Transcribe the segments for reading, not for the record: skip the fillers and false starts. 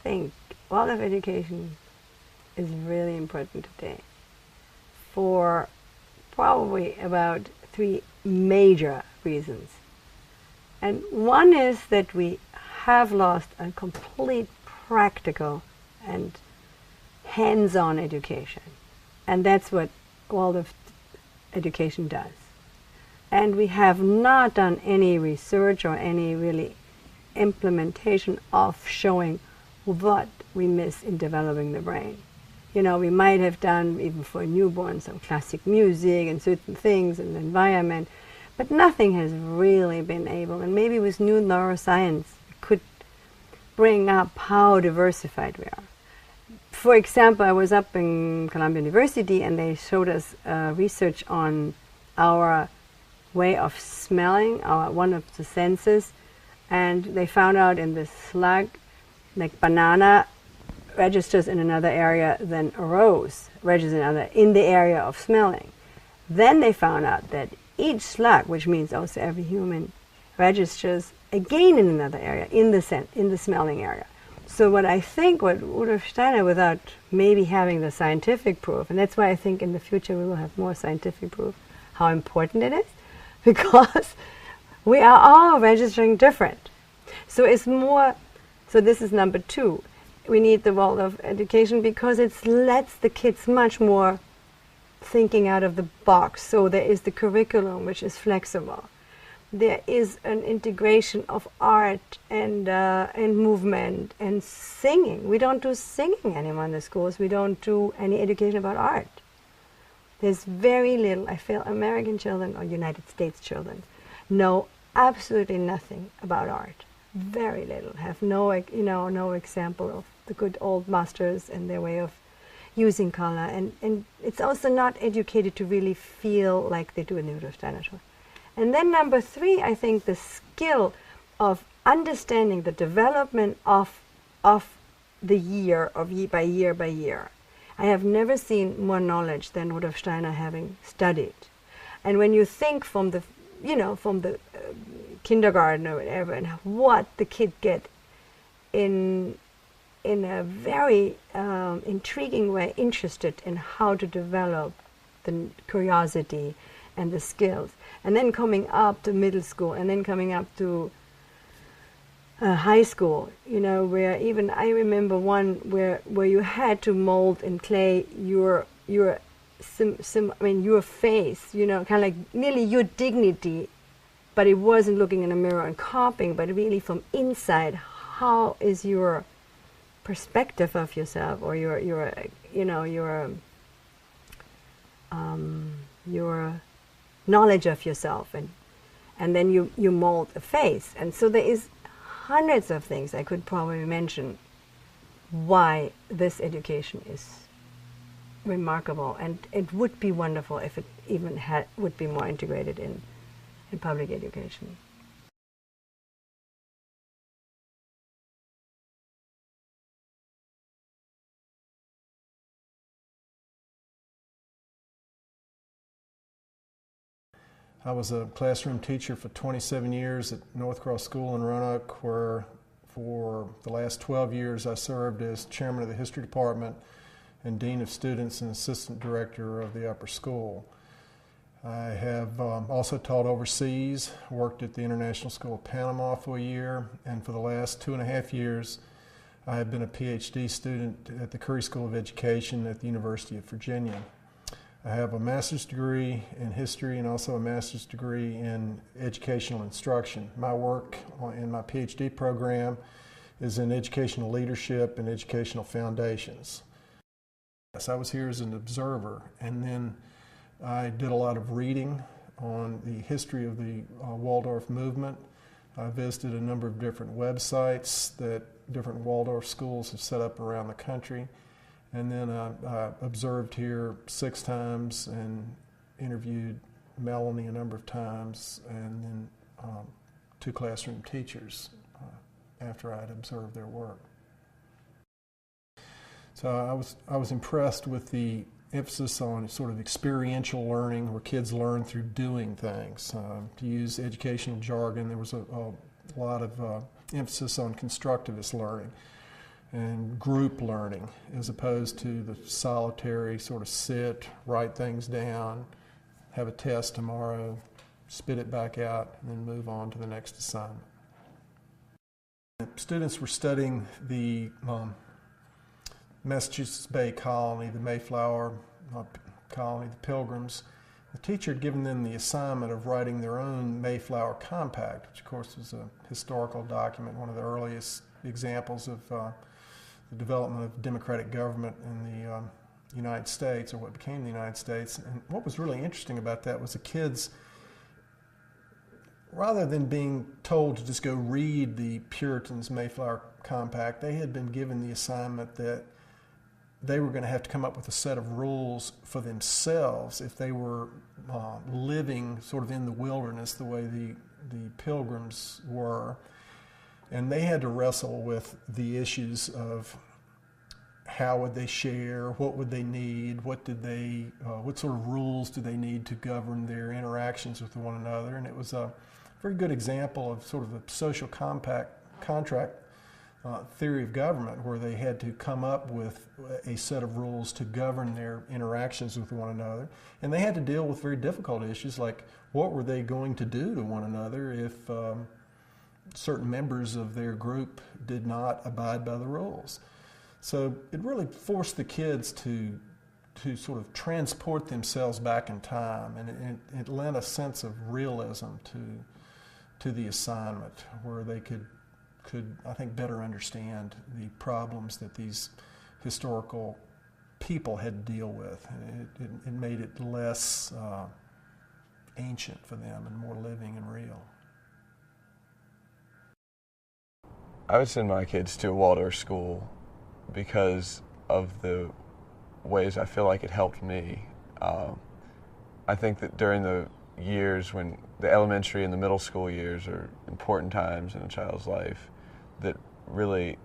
think Waldorf education is really important today for probably about 3 major reasons. And one is that we have lost a complete practical and hands-on education. And that's what Waldorf education does. And we have not done any research or any really implementation of showing what we miss in developing the brain. You know, we might have done, even for a newborn, some classic music and certain things and the environment, but nothing has really been able, and maybe with new neuroscience, we could bring up how diversified we are. For example, I was up in Columbia University and they showed us research on our way of smelling, one of the senses, and they found out in the slug, like banana registers in another area than a rose registers in another, in the area of smelling. Then they found out that each slug, which means also every human, registers again in another area, in the smelling area. So what I think, what Rudolf Steiner, without maybe having the scientific proof, and that's why I think in the future we will have more scientific proof how important it is, because we are all registering different. So it's more, so this is number 2. We need the Waldorf education because it lets the kids much more thinking out of the box. So there is the curriculum, which is flexible. There is an integration of art and movement and singing. We don't do singing anymore in the schools. We don't do any education about art. There's very little. I feel American children or United States children know absolutely nothing about art. Very little. Have no example of the good old masters and their way of using color. And it's also not educated to really feel like they do in the Rudolf Steiner. And then number 3, I think the skill of understanding the development of the year, by year by year. I have never seen more knowledge than Rudolf Steiner having studied. And when you think from the kindergarten or whatever, and what the kid get in a very intriguing way, interested in how to develop the curiosity and the skills, and then coming up to middle school, and then coming up to high school, where even I remember one where you had to mold in clay your face, kind of like nearly your dignity, but it wasn't looking in a mirror and copying, but really from inside, how is your perspective of yourself, or your knowledge of yourself, and then you mold a face. And so there is hundreds of things I could probably mention why this education is remarkable, and it would be wonderful if it even would be more integrated in public education. I was a classroom teacher for 27 years at North Cross School in Roanoke, where for the last 12 years I served as chairman of the history department and dean of students and assistant director of the upper school. I have also taught overseas, worked at the International School of Panama for a year, and for the last 2.5 years I have been a PhD student at the Curry School of Education at the University of Virginia. I have a master's degree in history and also a master's degree in educational instruction. My work in my PhD program is in educational leadership and educational foundations. Yes, I was here as an observer, and then I did a lot of reading on the history of the Waldorf movement. I visited a number of different websites that different Waldorf schools have set up around the country. And then I observed here 6 times and interviewed Melanie a number of times, and then 2 classroom teachers after I'd observed their work. So I was impressed with the emphasis on sort of experiential learning, where kids learn through doing things. To use educational jargon, there was a lot of emphasis on constructivist learning. and group learning, as opposed to the solitary sort of sit, write things down, have a test tomorrow, spit it back out, and then move on to the next assignment. Students were studying the Massachusetts Bay Colony, the Mayflower Colony, the Pilgrims. The teacher had given them the assignment of writing their own Mayflower Compact, which of course was a historical document, one of the earliest examples of the development of democratic government in the United States, or what became the United States. And what was really interesting about that was the kids, rather than being told to just go read the Puritans' Mayflower Compact, they had been given the assignment that they were going to have to come up with a set of rules for themselves if they were living sort of in the wilderness the way the Pilgrims were. And they had to wrestle with the issues of how would they share, what would they need, what sort of rules do they need to govern their interactions with one another. And it was a very good example of sort of a social contract theory of government, where they had to come up with a set of rules to govern their interactions with one another. And they had to deal with very difficult issues, like what were they going to do to one another if certain members of their group did not abide by the rules. So it really forced the kids to sort of transport themselves back in time, and it lent a sense of realism to the assignment, where they could I think better understand the problems that these historical people had to deal with. It made it less ancient for them and more living and real. I would send my kids to a Waldorf school because of the ways I feel like it helped me. I think that during the years when the elementary and the middle school years are important times in a child's life that really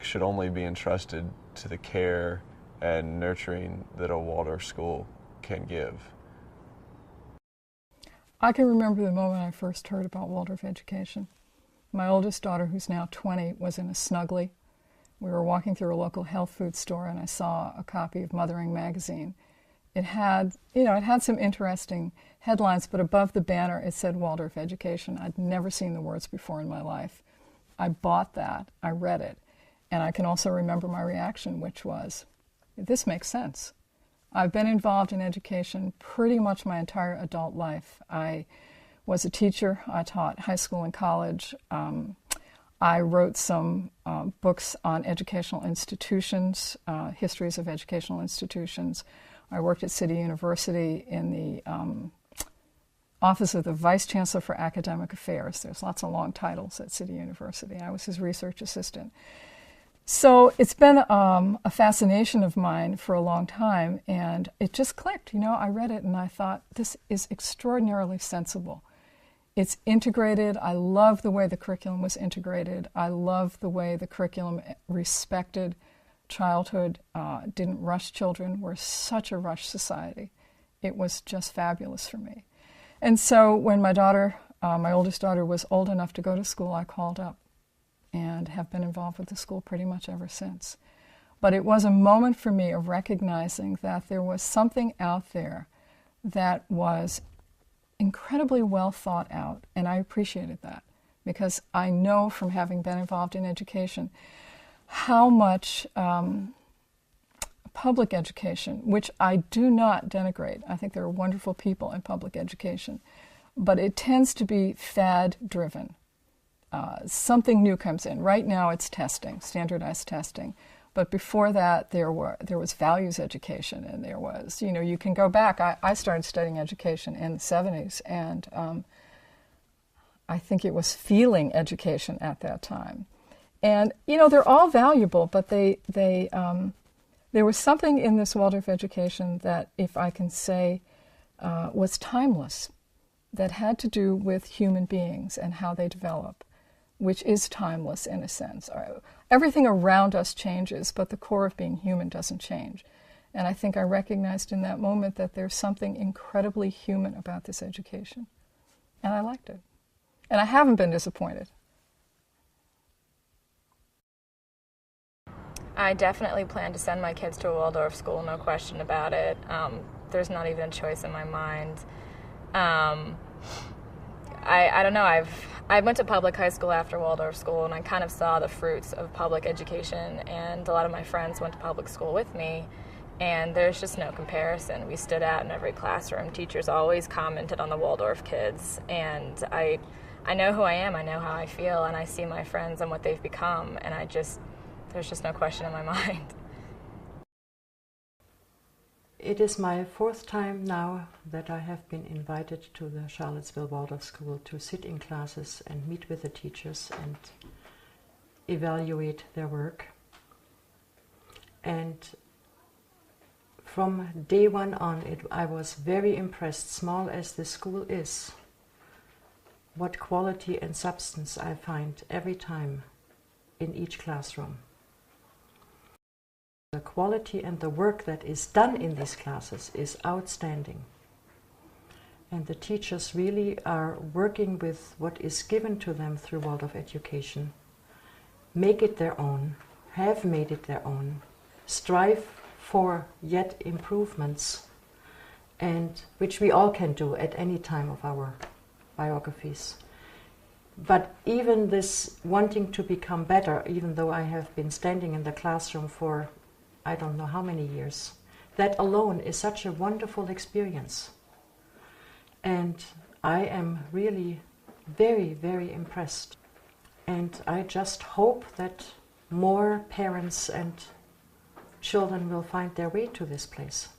should only be entrusted to the care and nurturing that a Waldorf school can give. I can remember the moment I first heard about Waldorf education. My oldest daughter, who's now 20, was in a Snuggly. We were walking through a local health food store, and I saw a copy of Mothering magazine. It had some interesting headlines, but above the banner it said Waldorf education. I'd never seen the words before in my life. I bought that, I read it, and I can also remember my reaction, which was, this makes sense. I've been involved in education pretty much my entire adult life. I was a teacher. I taught high school and college. I wrote some books on educational institutions, histories of educational institutions. I worked at City University in the Office of the Vice Chancellor for Academic Affairs. There's lots of long titles at City University. I was his research assistant. So it's been a fascination of mine for a long time, and it just clicked. I read it and I thought, this is extraordinarily sensible. It's integrated. I love the way the curriculum was integrated. I love the way the curriculum respected childhood, didn't rush children. We're such a rush society. It was just fabulous for me. And so when my oldest daughter, was old enough to go to school, I called up and have been involved with the school pretty much ever since. But it was a moment for me of recognizing that there was something out there that was incredibly well thought out, and I appreciated that, because I know from having been involved in education how much public education, which I do not denigrate. I think there are wonderful people in public education, but it tends to be fad-driven. Something new comes in. Right now it's testing, standardized testing. But before that, there was values education, and there was, you can go back. I started studying education in the 70s, and I think it was feeling education at that time. And, they're all valuable, but there was something in this Waldorf education that, if I can say, was timeless, that had to do with human beings and how they develop, which is timeless in a sense. Everything around us changes, but the core of being human doesn't change. And I think I recognized in that moment that there's something incredibly human about this education. And I liked it. And I haven't been disappointed. I definitely plan to send my kids to a Waldorf school, no question about it. There's not even a choice in my mind. I don't know, I went to public high school after Waldorf school, and I kind of saw the fruits of public education, and a lot of my friends went to public school with me, and there's just no comparison. We stood out in every classroom. Teachers always commented on the Waldorf kids, and I know who I am, I know how I feel, and I see my friends and what they've become, and there's just no question in my mind. It is my fourth time now that I have been invited to the Charlottesville Waldorf School to sit in classes and meet with the teachers and evaluate their work. And from day one on, I was very impressed, small as the school is, what quality and substance I find every time in each classroom. The quality and the work that is done in these classes is outstanding. And the teachers really are working with what is given to them through Waldorf education, make it their own, have made it their own, strive for yet improvements, and which we all can do at any time of our biographies. But even this wanting to become better, even though I have been standing in the classroom for I don't know how many years, that alone is such a wonderful experience. And I am really very, very impressed. And I just hope that more parents and children will find their way to this place.